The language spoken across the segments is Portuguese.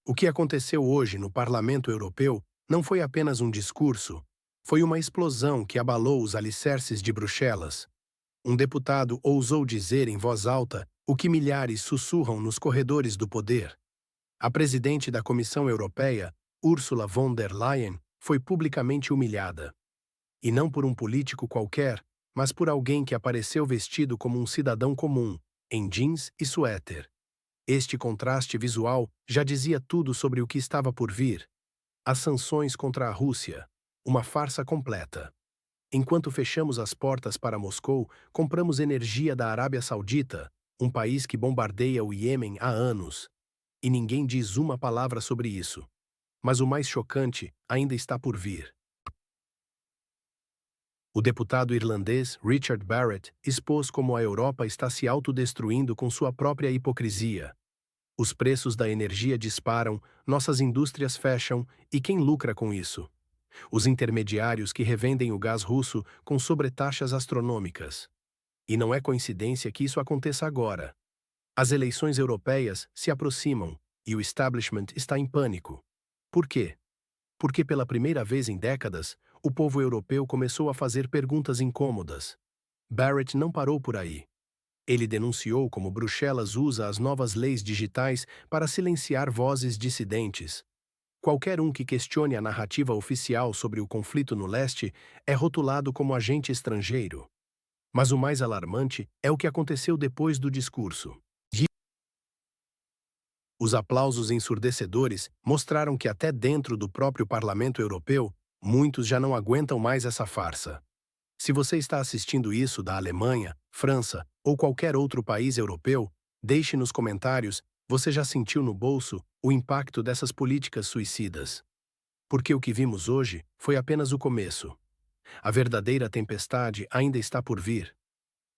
O que aconteceu hoje no Parlamento Europeu não foi apenas um discurso, foi uma explosão que abalou os alicerces de Bruxelas. Um deputado ousou dizer em voz alta o que milhares sussurram nos corredores do poder. A presidente da Comissão Europeia, Ursula von der Leyen, foi publicamente humilhada. E não por um político qualquer, mas por alguém que apareceu vestido como um cidadão comum, em jeans e suéter. Este contraste visual já dizia tudo sobre o que estava por vir. As sanções contra a Rússia. Uma farsa completa. Enquanto fechamos as portas para Moscou, compramos energia da Arábia Saudita, um país que bombardeia o Iêmen há anos. E ninguém diz uma palavra sobre isso. Mas o mais chocante ainda está por vir. O deputado irlandês Richard Barrett expôs como a Europa está se autodestruindo com sua própria hipocrisia. Os preços da energia disparam, nossas indústrias fecham, e quem lucra com isso? Os intermediários que revendem o gás russo com sobretaxas astronômicas. E não é coincidência que isso aconteça agora. As eleições europeias se aproximam, e o establishment está em pânico. Por quê? Porque pela primeira vez em décadas, o povo europeu começou a fazer perguntas incômodas. Barrett não parou por aí. Ele denunciou como Bruxelas usa as novas leis digitais para silenciar vozes dissidentes. Qualquer um que questione a narrativa oficial sobre o conflito no leste é rotulado como agente estrangeiro. Mas o mais alarmante é o que aconteceu depois do discurso. Os aplausos ensurdecedores mostraram que até dentro do próprio Parlamento Europeu, muitos já não aguentam mais essa farsa. Se você está assistindo isso da Alemanha, França ou qualquer outro país europeu, deixe nos comentários, você já sentiu no bolso o impacto dessas políticas suicidas? Porque o que vimos hoje foi apenas o começo. A verdadeira tempestade ainda está por vir.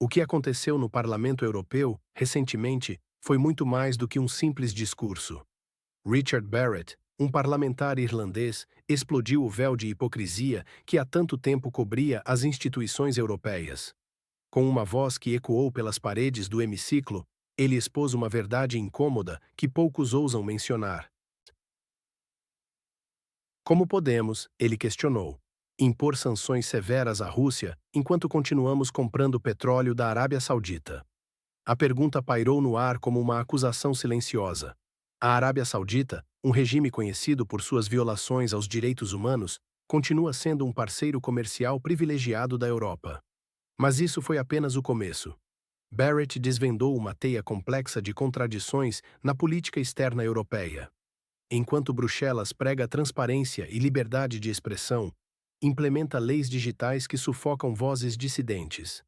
O que aconteceu no Parlamento Europeu, recentemente, foi muito mais do que um simples discurso. Richard Barrett, um parlamentar irlandês, explodiu o véu de hipocrisia que há tanto tempo cobria as instituições europeias. Com uma voz que ecoou pelas paredes do hemiciclo, ele expôs uma verdade incômoda que poucos ousam mencionar. Como podemos, ele questionou, impor sanções severas à Rússia enquanto continuamos comprando petróleo da Arábia Saudita? A pergunta pairou no ar como uma acusação silenciosa. A Arábia Saudita, um regime conhecido por suas violações aos direitos humanos, continua sendo um parceiro comercial privilegiado da Europa. Mas isso foi apenas o começo. Barrett desvendou uma teia complexa de contradições na política externa europeia. Enquanto Bruxelas prega transparência e liberdade de expressão, implementa leis digitais que sufocam vozes dissidentes.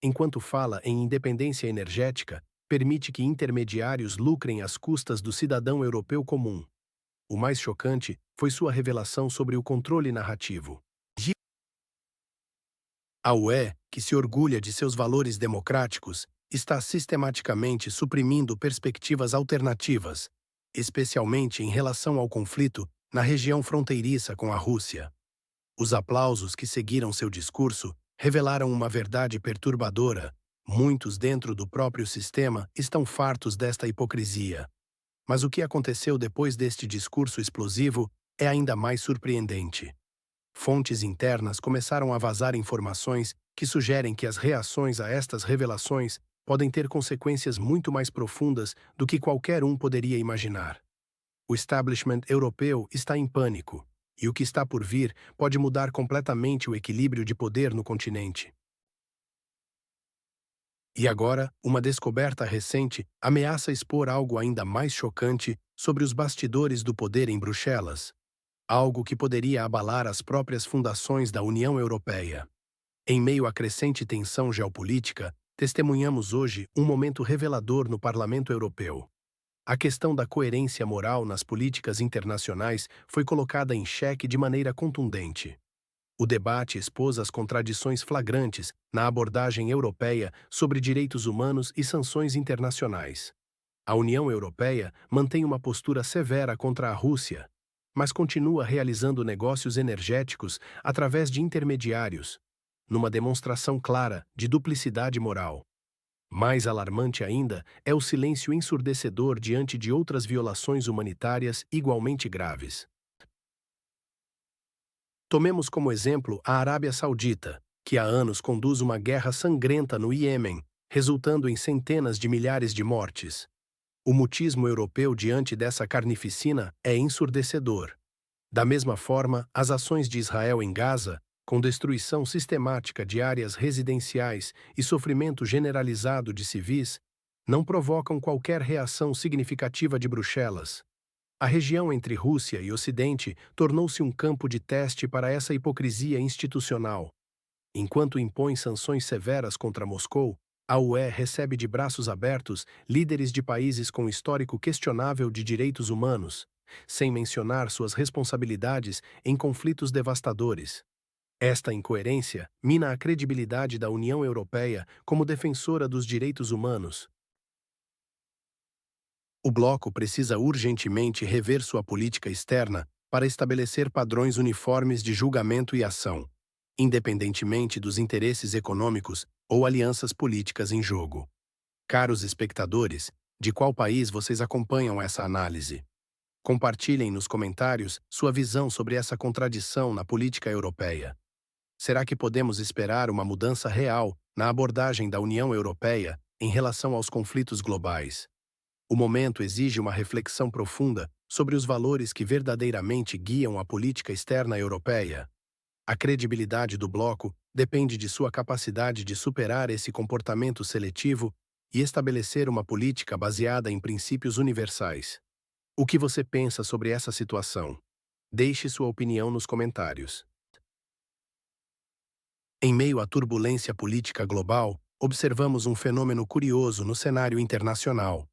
Enquanto fala em independência energética, permite que intermediários lucrem às custas do cidadão europeu comum. O mais chocante foi sua revelação sobre o controle narrativo. A UE, que se orgulha de seus valores democráticos, está sistematicamente suprimindo perspectivas alternativas, especialmente em relação ao conflito na região fronteiriça com a Rússia. Os aplausos que seguiram seu discurso revelaram uma verdade perturbadora. Muitos dentro do próprio sistema estão fartos desta hipocrisia. Mas o que aconteceu depois deste discurso explosivo é ainda mais surpreendente. Fontes internas começaram a vazar informações que sugerem que as reações a estas revelações podem ter consequências muito mais profundas do que qualquer um poderia imaginar. O establishment europeu está em pânico, e o que está por vir pode mudar completamente o equilíbrio de poder no continente. E agora, uma descoberta recente ameaça expor algo ainda mais chocante sobre os bastidores do poder em Bruxelas. Algo que poderia abalar as próprias fundações da União Europeia. Em meio à crescente tensão geopolítica, testemunhamos hoje um momento revelador no Parlamento Europeu. A questão da coerência moral nas políticas internacionais foi colocada em xeque de maneira contundente. O debate expôs as contradições flagrantes na abordagem europeia sobre direitos humanos e sanções internacionais. A União Europeia mantém uma postura severa contra a Rússia, mas continua realizando negócios energéticos através de intermediários, numa demonstração clara de duplicidade moral. Mais alarmante ainda é o silêncio ensurdecedor diante de outras violações humanitárias igualmente graves. Tomemos como exemplo a Arábia Saudita, que há anos conduz uma guerra sangrenta no Iêmen, resultando em centenas de milhares de mortes. O mutismo europeu diante dessa carnificina é ensurdecedor. Da mesma forma, as ações de Israel em Gaza, com destruição sistemática de áreas residenciais e sofrimento generalizado de civis, não provocam qualquer reação significativa de Bruxelas. A região entre Rússia e Ocidente tornou-se um campo de teste para essa hipocrisia institucional. Enquanto impõe sanções severas contra Moscou, a UE recebe de braços abertos líderes de países com histórico questionável de direitos humanos, sem mencionar suas responsabilidades em conflitos devastadores. Esta incoerência mina a credibilidade da União Europeia como defensora dos direitos humanos. O bloco precisa urgentemente rever sua política externa para estabelecer padrões uniformes de julgamento e ação, independentemente dos interesses econômicos ou alianças políticas em jogo. Caros espectadores, de qual país vocês acompanham essa análise? Compartilhem nos comentários sua visão sobre essa contradição na política europeia. Será que podemos esperar uma mudança real na abordagem da União Europeia em relação aos conflitos globais? O momento exige uma reflexão profunda sobre os valores que verdadeiramente guiam a política externa europeia. A credibilidade do bloco depende de sua capacidade de superar esse comportamento seletivo e estabelecer uma política baseada em princípios universais. O que você pensa sobre essa situação? Deixe sua opinião nos comentários. Em meio à turbulência política global, observamos um fenômeno curioso no cenário internacional.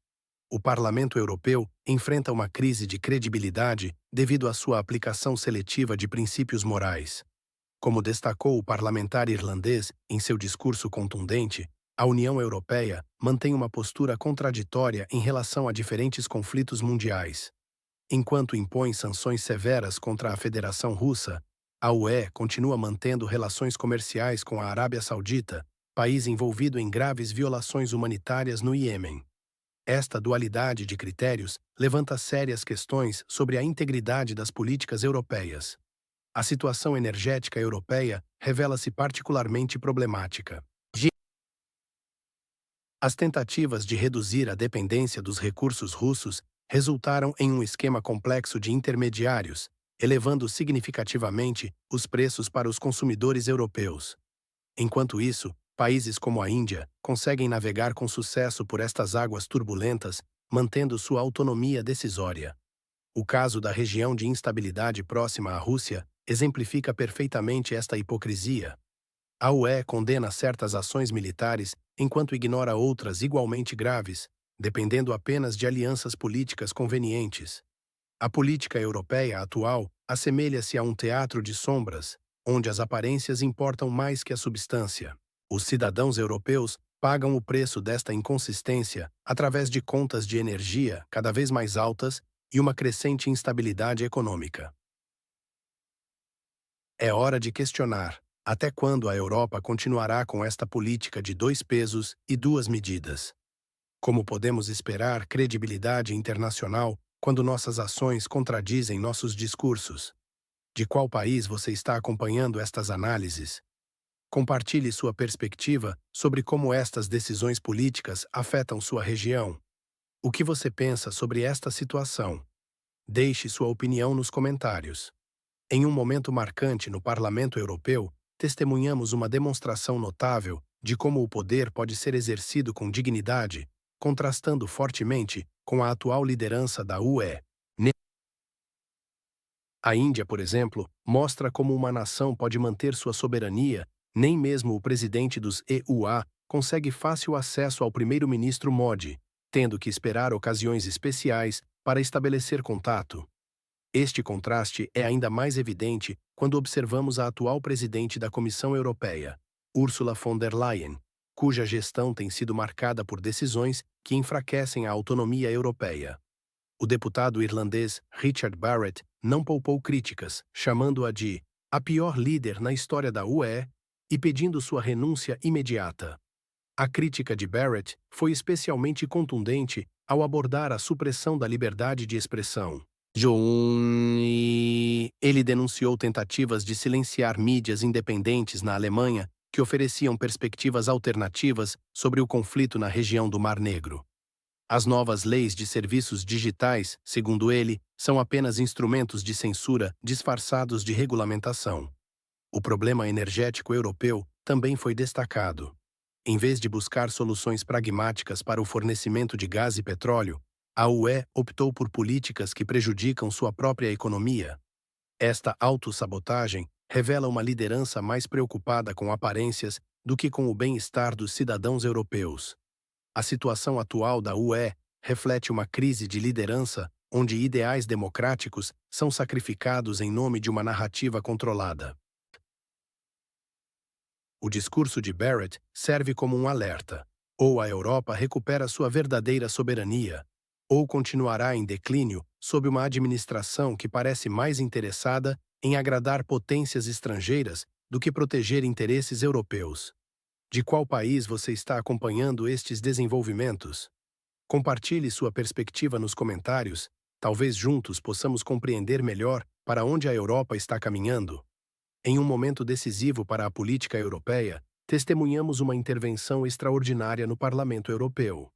O Parlamento Europeu enfrenta uma crise de credibilidade devido à sua aplicação seletiva de princípios morais. Como destacou o parlamentar irlandês em seu discurso contundente, a União Europeia mantém uma postura contraditória em relação a diferentes conflitos mundiais. Enquanto impõe sanções severas contra a Federação Russa, a UE continua mantendo relações comerciais com a Arábia Saudita, país envolvido em graves violações humanitárias no Iêmen. Esta dualidade de critérios levanta sérias questões sobre a integridade das políticas europeias. A situação energética europeia revela-se particularmente problemática. As tentativas de reduzir a dependência dos recursos russos resultaram em um esquema complexo de intermediários, elevando significativamente os preços para os consumidores europeus. Enquanto isso, países como a Índia conseguem navegar com sucesso por estas águas turbulentas, mantendo sua autonomia decisória. O caso da região de instabilidade próxima à Rússia exemplifica perfeitamente esta hipocrisia. A UE condena certas ações militares enquanto ignora outras igualmente graves, dependendo apenas de alianças políticas convenientes. A política europeia atual assemelha-se a um teatro de sombras, onde as aparências importam mais que a substância. Os cidadãos europeus pagam o preço desta inconsistência através de contas de energia cada vez mais altas e uma crescente instabilidade econômica. É hora de questionar até quando a Europa continuará com esta política de dois pesos e duas medidas. Como podemos esperar credibilidade internacional quando nossas ações contradizem nossos discursos? De qual país você está acompanhando estas análises? Compartilhe sua perspectiva sobre como estas decisões políticas afetam sua região. O que você pensa sobre esta situação? Deixe sua opinião nos comentários. Em um momento marcante no Parlamento Europeu, testemunhamos uma demonstração notável de como o poder pode ser exercido com dignidade, contrastando fortemente com a atual liderança da UE. A Índia, por exemplo, mostra como uma nação pode manter sua soberania, nem mesmo o presidente dos EUA consegue fácil acesso ao primeiro-ministro Modi, tendo que esperar ocasiões especiais para estabelecer contato. Este contraste é ainda mais evidente quando observamos a atual presidente da Comissão Europeia, Ursula von der Leyen, cuja gestão tem sido marcada por decisões que enfraquecem a autonomia europeia. O deputado irlandês Richard Barrett não poupou críticas, chamando-a de a pior líder na história da UE e pedindo sua renúncia imediata. A crítica de Barrett foi especialmente contundente ao abordar a supressão da liberdade de expressão. Ele denunciou tentativas de silenciar mídias independentes na Alemanha que ofereciam perspectivas alternativas sobre o conflito na região do Mar Negro. As novas leis de serviços digitais, segundo ele, são apenas instrumentos de censura disfarçados de regulamentação. O problema energético europeu também foi destacado. Em vez de buscar soluções pragmáticas para o fornecimento de gás e petróleo, a UE optou por políticas que prejudicam sua própria economia. Esta autossabotagem revela uma liderança mais preocupada com aparências do que com o bem-estar dos cidadãos europeus. A situação atual da UE reflete uma crise de liderança onde ideais democráticos são sacrificados em nome de uma narrativa controlada. O discurso de Barrett serve como um alerta. Ou a Europa recupera sua verdadeira soberania, ou continuará em declínio sob uma administração que parece mais interessada em agradar potências estrangeiras do que proteger interesses europeus. De qual país você está acompanhando estes desenvolvimentos? Compartilhe sua perspectiva nos comentários, talvez juntos possamos compreender melhor para onde a Europa está caminhando. Em um momento decisivo para a política europeia, testemunhamos uma intervenção extraordinária no Parlamento Europeu.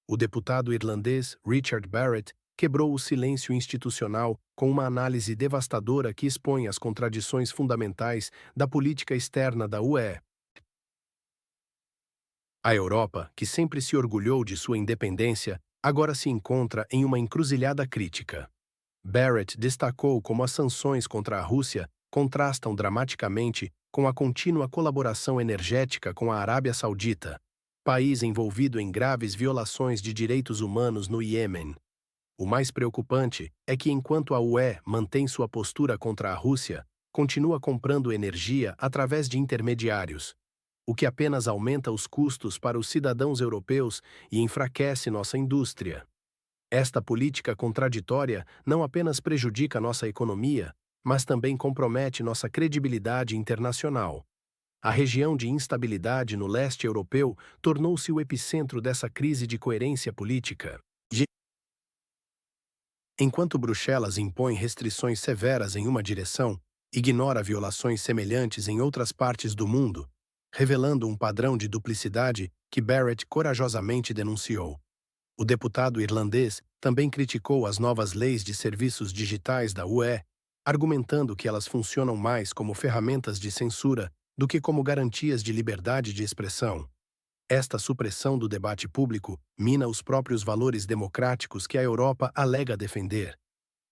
O deputado irlandês Richard Barrett quebrou o silêncio institucional com uma análise devastadora que expõe as contradições fundamentais da política externa da UE. A Europa, que sempre se orgulhou de sua independência, agora se encontra em uma encruzilhada crítica. Barrett destacou como as sanções contra a Rússia contrastam dramaticamente com a contínua colaboração energética com a Arábia Saudita, país envolvido em graves violações de direitos humanos no Iêmen. O mais preocupante é que, enquanto a UE mantém sua postura contra a Rússia, continua comprando energia através de intermediários, o que apenas aumenta os custos para os cidadãos europeus e enfraquece nossa indústria. Esta política contraditória não apenas prejudica nossa economia, mas também compromete nossa credibilidade internacional. A região de instabilidade no leste europeu tornou-se o epicentro dessa crise de coerência política. Enquanto Bruxelas impõe restrições severas em uma direção, ignora violações semelhantes em outras partes do mundo, revelando um padrão de duplicidade que Barrett corajosamente denunciou. O deputado irlandês também criticou as novas leis de serviços digitais da UE, argumentando que elas funcionam mais como ferramentas de censura do que como garantias de liberdade de expressão. Esta supressão do debate público mina os próprios valores democráticos que a Europa alega defender.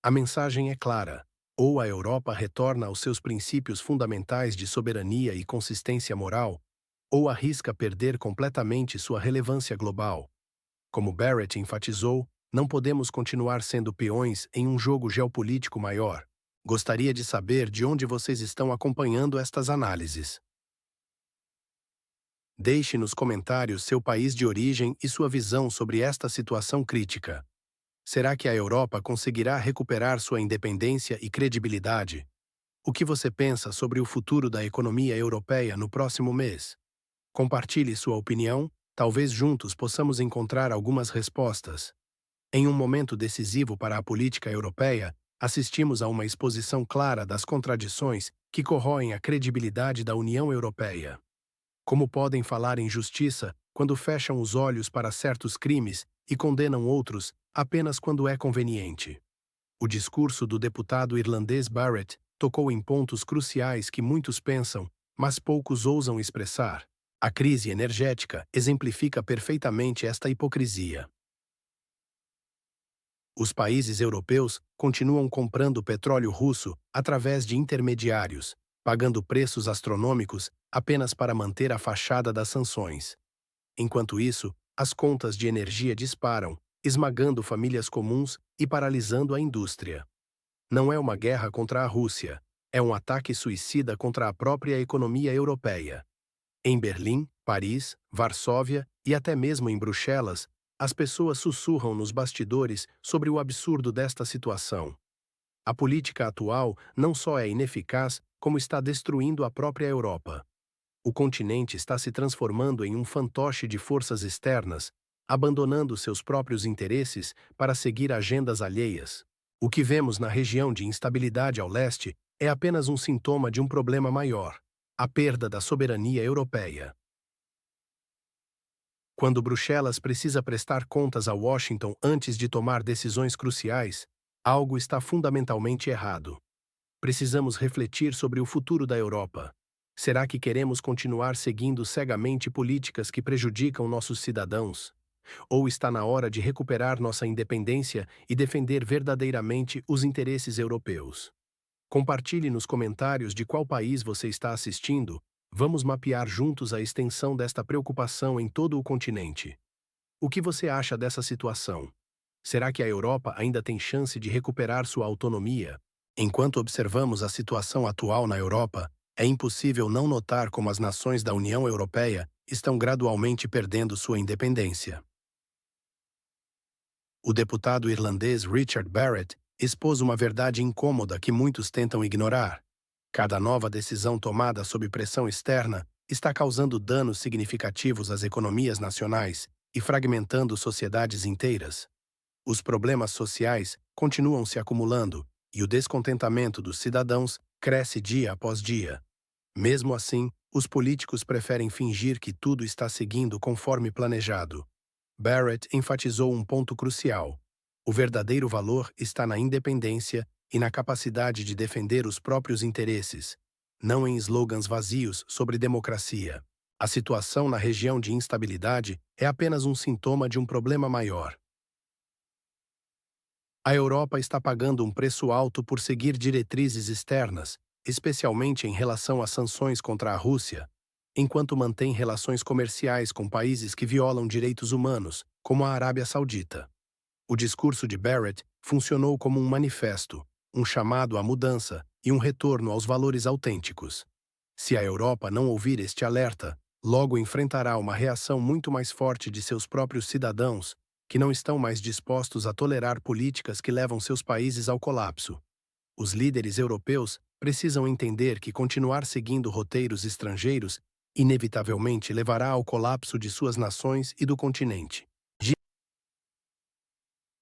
A mensagem é clara: ou a Europa retorna aos seus princípios fundamentais de soberania e consistência moral, ou arrisca perder completamente sua relevância global. Como Barrett enfatizou, não podemos continuar sendo peões em um jogo geopolítico maior. Gostaria de saber de onde vocês estão acompanhando estas análises. Deixe nos comentários seu país de origem e sua visão sobre esta situação crítica. Será que a Europa conseguirá recuperar sua independência e credibilidade? O que você pensa sobre o futuro da economia europeia no próximo mês? Compartilhe sua opinião, talvez juntos possamos encontrar algumas respostas. Em um momento decisivo para a política europeia, assistimos a uma exposição clara das contradições que corroem a credibilidade da União Europeia. Como podem falar em justiça quando fecham os olhos para certos crimes e condenam outros apenas quando é conveniente? O discurso do deputado irlandês Barrett tocou em pontos cruciais que muitos pensam, mas poucos ousam expressar. A crise energética exemplifica perfeitamente esta hipocrisia. Os países europeus continuam comprando petróleo russo através de intermediários, pagando preços astronômicos apenas para manter a fachada das sanções. Enquanto isso, as contas de energia disparam, esmagando famílias comuns e paralisando a indústria. Não é uma guerra contra a Rússia, é um ataque suicida contra a própria economia europeia. Em Berlim, Paris, Varsóvia e até mesmo em Bruxelas, as pessoas sussurram nos bastidores sobre o absurdo desta situação. A política atual não só é ineficaz, como está destruindo a própria Europa. O continente está se transformando em um fantoche de forças externas, abandonando seus próprios interesses para seguir agendas alheias. O que vemos na região de instabilidade ao leste é apenas um sintoma de um problema maior: a perda da soberania europeia. Quando Bruxelas precisa prestar contas a Washington antes de tomar decisões cruciais, algo está fundamentalmente errado. Precisamos refletir sobre o futuro da Europa. Será que queremos continuar seguindo cegamente políticas que prejudicam nossos cidadãos? Ou está na hora de recuperar nossa independência e defender verdadeiramente os interesses europeus? Compartilhe nos comentários de qual país você está assistindo. Vamos mapear juntos a extensão desta preocupação em todo o continente. O que você acha dessa situação? Será que a Europa ainda tem chance de recuperar sua autonomia? Enquanto observamos a situação atual na Europa, é impossível não notar como as nações da União Europeia estão gradualmente perdendo sua independência. O deputado irlandês Richard Barrett expôs uma verdade incômoda que muitos tentam ignorar. Cada nova decisão tomada sob pressão externa está causando danos significativos às economias nacionais e fragmentando sociedades inteiras. Os problemas sociais continuam se acumulando e o descontentamento dos cidadãos cresce dia após dia. Mesmo assim, os políticos preferem fingir que tudo está seguindo conforme planejado. Barrett enfatizou um ponto crucial: o verdadeiro valor está na independência e na capacidade de defender os próprios interesses, não em slogans vazios sobre democracia. A situação na região de instabilidade é apenas um sintoma de um problema maior. A Europa está pagando um preço alto por seguir diretrizes externas, especialmente em relação às sanções contra a Rússia, enquanto mantém relações comerciais com países que violam direitos humanos, como a Arábia Saudita. O discurso de Barrett funcionou como um manifesto, um chamado à mudança e um retorno aos valores autênticos. Se a Europa não ouvir este alerta, logo enfrentará uma reação muito mais forte de seus próprios cidadãos, que não estão mais dispostos a tolerar políticas que levam seus países ao colapso. Os líderes europeus precisam entender que continuar seguindo roteiros estrangeiros inevitavelmente levará ao colapso de suas nações e do continente.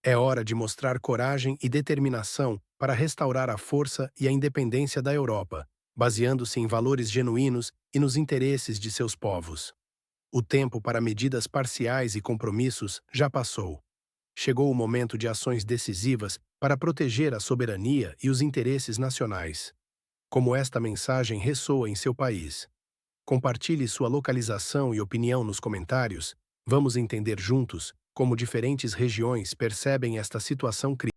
É hora de mostrar coragem e determinação para restaurar a força e a independência da Europa, baseando-se em valores genuínos e nos interesses de seus povos. O tempo para medidas parciais e compromissos já passou. Chegou o momento de ações decisivas para proteger a soberania e os interesses nacionais. Como esta mensagem ressoa em seu país? Compartilhe sua localização e opinião nos comentários. Vamos entender juntos como diferentes regiões percebem esta situação crítica.